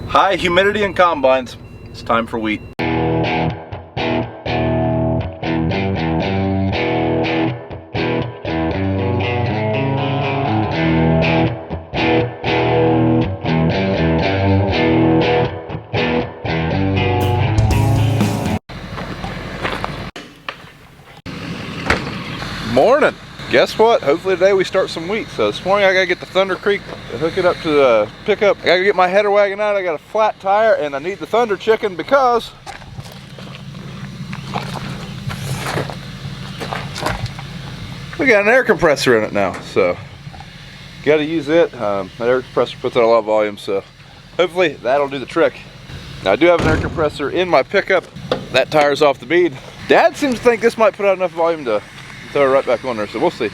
High humidity in combines. It's time for wheat. Morning. Guess what? Hopefully today we start some wheat. So this morning I gotta get the Thunder Creek to hook it up to the pickup. I gotta get my header wagon out. I got a flat tire and I need the Thunder chicken because we got an air compressor in it now. So gotta use it. That air compressor puts out a lot of volume, so hopefully that'll do the trick. Now I do have an air compressor in my pickup. That tire's off the bead. Dad seems to think this might put out enough volume to throw it right back on there, so we'll see.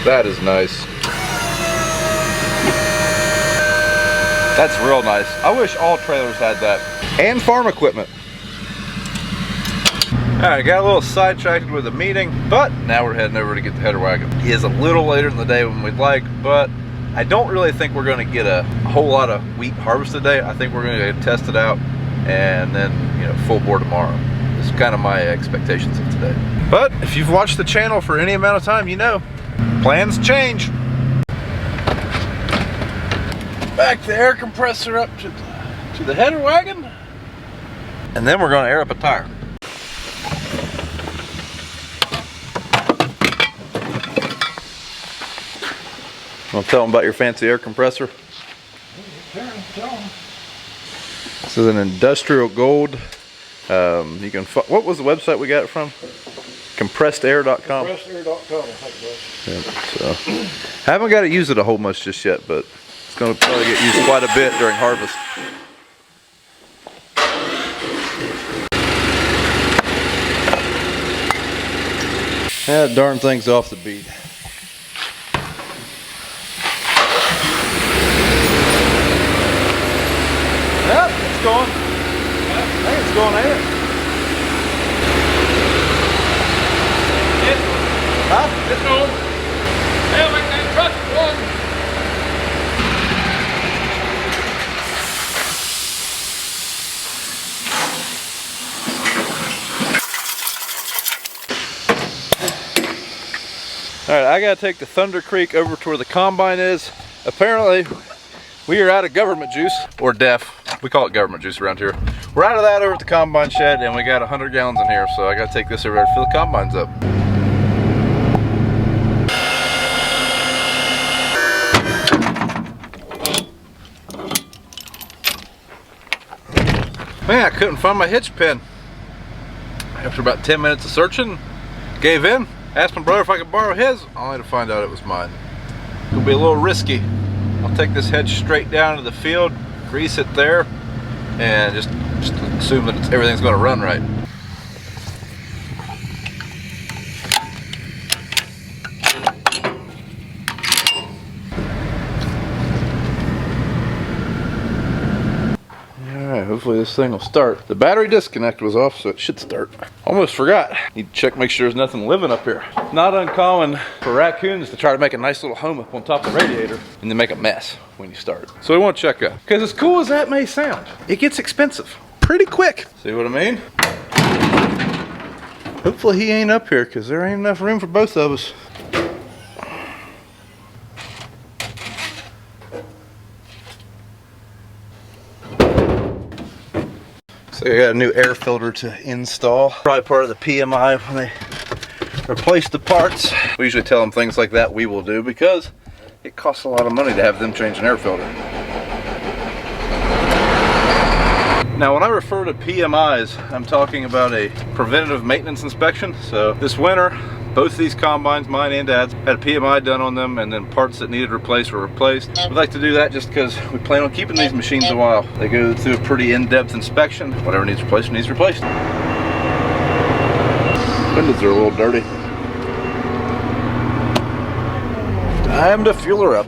That is nice. That's real nice. I wish all trailers had that. And farm equipment. Alright, got a little sidetracked with a meeting, but now we're heading over to get the header wagon. It is a little later in the day than we'd like, but I don't really think we're going to get a whole lot of wheat harvest today. I think we're going to test it out and then, you know, full bore tomorrow. It's kind of my expectations of today. But if you've watched the channel for any amount of time, you know, plans change. Back the air compressor up to the header wagon, and then we're going to air up a tire. Want to tell them about your fancy air compressor? This is an industrial gold. You can. What was the website we got it from? Compressedair.com. Compressedair.com, I think it was. So, haven't got to use it a whole much just yet, but it's going to probably get used quite a bit during harvest. Yeah, that darn thing's off the bead. Yep, it's going. I think it's going in. Huh? It's going. Hell, I can't trust one. Alright, I gotta take the Thunder Creek over to where the combine is. Apparently, we are out of government juice, or DEF. We call it government juice around here. We're out of that over at the combine shed, and we got 100 gallons in here, so I gotta take this over there to fill the combines up. Man, I couldn't find my hitch pin. After about 10 minutes of searching, gave in, asked my brother if I could borrow his, only to find out it was mine. It'll be a little risky. I'll take this hitch straight down to the field, grease it there, and just assume that everything's going to run right. Alright, hopefully this thing will start. The battery disconnect was off, so it should start. Almost forgot. Need to check, make sure there's nothing living up here. Not uncommon for raccoons to try to make a nice little home up on top of the radiator and then make a mess when you start. So we want to check that. Because as cool as that may sound, it gets expensive pretty quick. See what I mean? Hopefully he ain't up here because there ain't enough room for both of us. So I got a new air filter to install. Probably part of the PMI when they replace the parts. We usually tell them things like that we will do because it costs a lot of money to have them change an air filter. Now when I refer to PMIs, I'm talking about a preventative maintenance inspection. So this winter, both these combines, mine and Dad's, had a PMI done on them, and then parts that needed replaced were replaced. We'd like to do that just because we plan on keeping these machines a while. They go through a pretty in-depth inspection. Whatever needs replaced needs replaced. Windows are a little dirty. Time to fuel her up.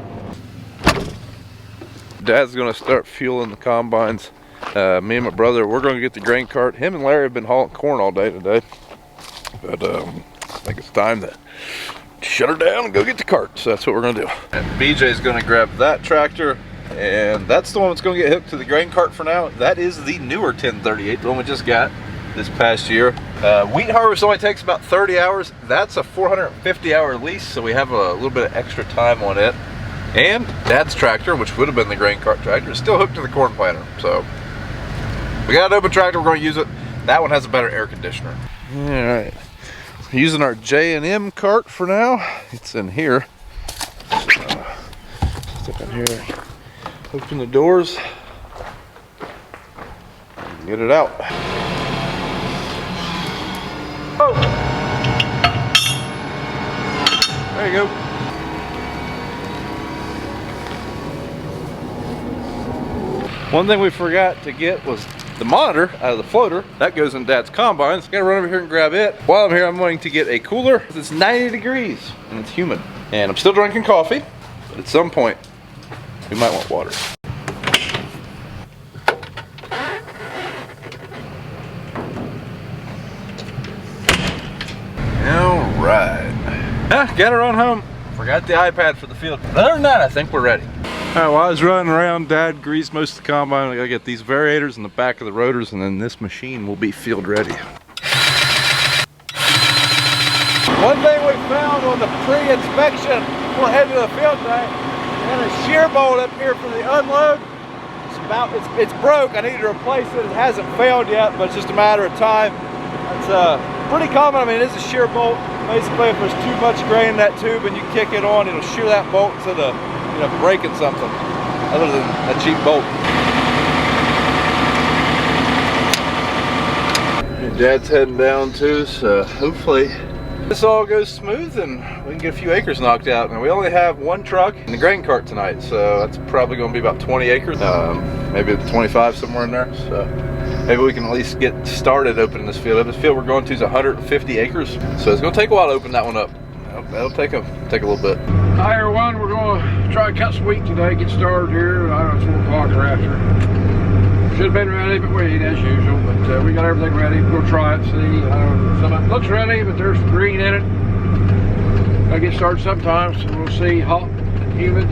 Dad's gonna start fueling the combines. Me and my brother, we're gonna get the grain cart. Him and Larry have been hauling corn all day today. But I think it's time to shut her down and go get the cart. So that's what we're gonna do. And BJ's gonna grab that tractor, and that's the one that's gonna get hooked to the grain cart for now. That is the newer 1038, the one we just got this past year. Wheat harvest only takes about 30 hours. That's a 450 hour lease, so we have a little bit of extra time on it. And Dad's tractor, which would have been the grain cart tractor, is still hooked to the corn planter. So we got an open tractor, we're gonna use it. That one has a better air conditioner. All right, we're using our J&M cart for now. It's in here. Step in here, open the doors, and get it out. Oh, there you go. One thing we forgot to get was the monitor out of the floater. That goes in Dad's combines. Gotta run over here and grab it. While I'm here, I'm going to get a cooler. It's 90 degrees and it's humid. And I'm still drinking coffee, but at some point, we might want water. All right. Got her on home. Forgot the iPad for the field. Other than that, I think we're ready. All right, while I was running around, Dad greased most of the combine. I gotta get these variators in the back of the rotors, and then this machine will be field ready. One thing we found on the pre-inspection before heading to the field today, we had a shear bolt up here for the unload. It's broke. I need to replace it. It hasn't failed yet, but it's just a matter of time. It's pretty common. I mean, it is a shear bolt. Basically, if there's too much grain in that tube and you kick it on, it'll shear that bolt to the, you know, breaking something other than a cheap bolt. Dad's heading down too, so hopefully this all goes smooth and we can get a few acres knocked out. And we only have one truck and the grain cart tonight, so that's probably going to be about 20 acres, maybe 25 somewhere in there. So maybe we can at least get started opening this field up. This field we're going to is 150 acres, so it's going to take a while to open that one up. That'll take a little bit. Hi everyone, we're going to try to cut some wheat today, get started here. I don't know, 4 o'clock or after. Should have been ready, but we ain't as usual. But we got everything ready. We'll try it, see. Some of it looks ready, but there's some green in it. Gotta get started sometime, so we'll see. Hot and humid.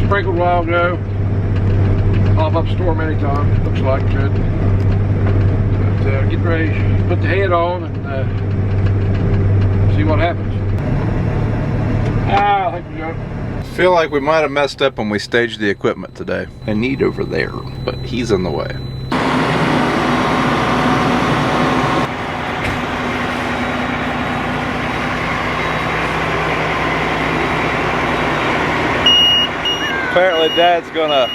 Sprinkled a while ago. Pop up storm anytime. Looks like it could. But get ready, put the head on and see what happens. I think we got it. Feel like we might have messed up when we staged the equipment today. I need over there, but he's in the way. Apparently Dad's gonna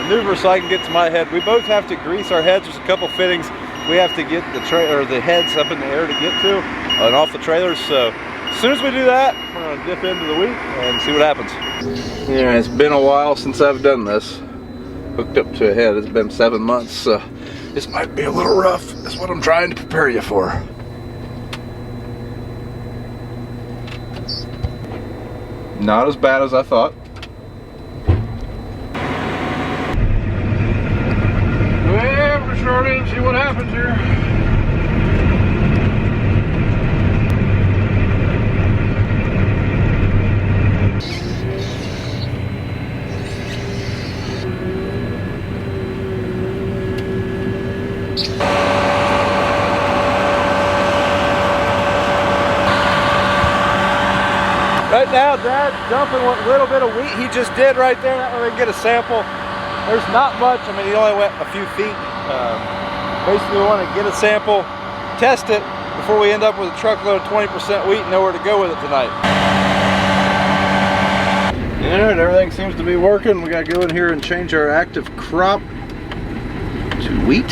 maneuver so I can get to my head. We both have to grease our heads. There's a couple fittings we have to get the heads up in the air to get to and off the trailers. So as soon as we do that, we're gonna dip into the wheat and see what happens. Yeah, it's been a while since I've done this. Hooked up to a head, it's been 7 months, so this might be a little rough. That's what I'm trying to prepare you for. Not as bad as I thought. Well, we're starting to see what happens here. Right now, Dad's dumping what little bit of wheat he just did right there. That way we can get a sample. There's not much. I mean, he only went a few feet. Basically, we want to get a sample, test it before we end up with a truckload of 20% wheat and know where to go with it tonight. All right, everything seems to be working. We got to go in here and change our active crop to wheat.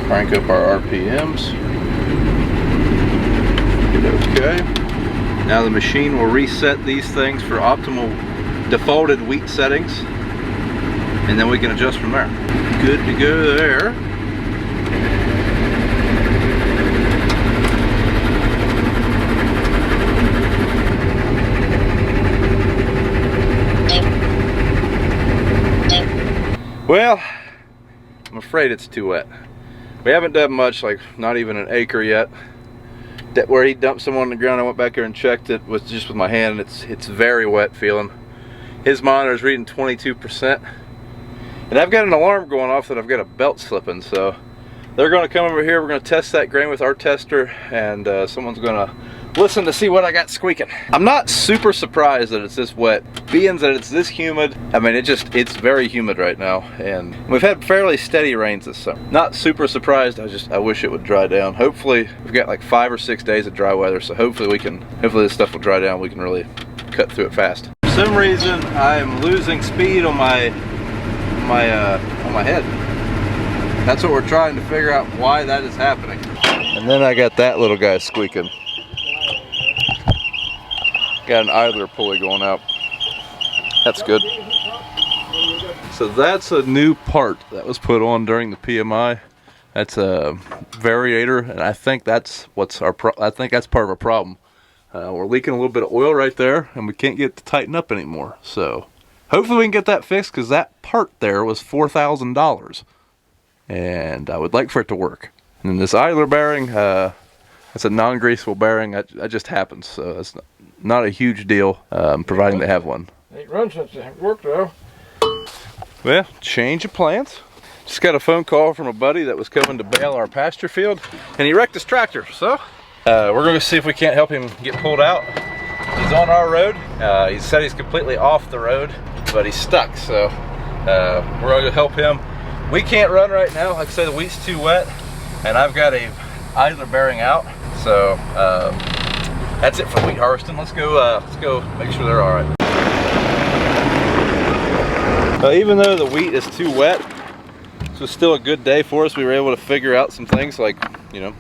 Crank up our RPMs. Okay. Now the machine will reset these things for optimal defaulted wheat settings, and then we can adjust from there. Good to go there. Well, I'm afraid it's too wet. We haven't done much, like not even an acre yet. That where he dumped some on the ground, I went back there and checked it with just with my hand, and it's very wet feeling. His monitor is reading 22%. And I've got an alarm going off that I've got a belt slipping, so they're going to come over here. We're going to test that grain with our tester, and someone's going to listen to see what I got squeaking. I'm not super surprised that it's this wet, being that it's this humid. I mean, it's very humid right now, and we've had fairly steady rains this summer. Not super surprised. I wish it would dry down. Hopefully, we've got like 5 or 6 days of dry weather, so hopefully this stuff will dry down. We can really cut through it fast. For some reason, I am losing speed on my head. That's what we're trying to figure out why that is happening. And then I got that little guy squeaking. Got an idler pulley going out. That's good. So that's a new part that was put on during the PMI. That's a variator, and I think that's I think that's part of a problem. We're leaking a little bit of oil right there, and we can't get it to tighten up anymore. So hopefully we can get that fixed, because that part there was $4,000, and I would like for it to work. And then this idler bearing, that's a non-greasable bearing. That just happens, so it's not a huge deal, providing they have one. Ain't run since it worked though. Well, change of plans. Just got a phone call from a buddy that was coming to bale our pasture field, and he wrecked his tractor. So we're going to see if we can't help him get pulled out. He's on our road. He said he's completely off the road, but he's stuck. So we're going to help him. We can't run right now. Like I say, the wheat's too wet, and I've got a idler bearing out. So that's it for wheat harvesting. Let's go make sure they're all right. Even though the wheat is too wet, this was still a good day for us. We were able to figure out some things, like, you know,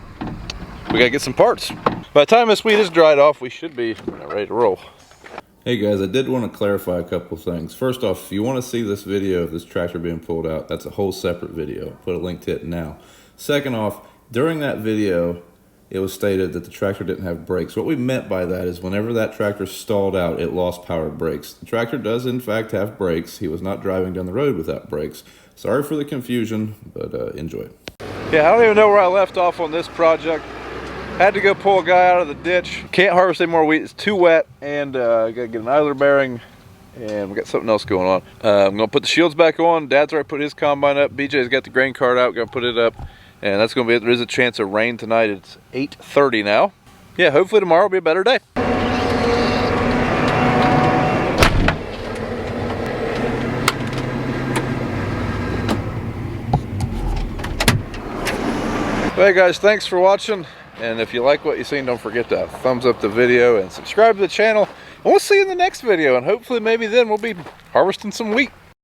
we gotta get some parts. By the time this wheat is dried off, we should be ready to roll. Hey guys, I did want to clarify a couple things. First off, if you want to see this video of this tractor being pulled out, that's a whole separate video. I'll put a link to it now. Second off, during that video, it was stated that the tractor didn't have brakes. What we meant by that is whenever that tractor stalled out, it lost powered brakes. The tractor does in fact have brakes. He was not driving down the road without brakes. Sorry for the confusion, but enjoy. Yeah, I don't even know where I left off on this project. Had to go pull a guy out of the ditch. Can't harvest any more wheat, it's too wet, and I gotta get an idler bearing, and we got something else going on. I'm gonna put the shields back on. Dad's already put his combine up. BJ's got the grain cart out, gonna put it up. And that's going to be it. There is a chance of rain tonight. It's 8:30 now. Yeah, hopefully tomorrow will be a better day. Hey guys, thanks for watching. And if you like what you've seen, don't forget to thumbs up the video and subscribe to the channel. And we'll see you in the next video. And hopefully maybe then we'll be harvesting some wheat.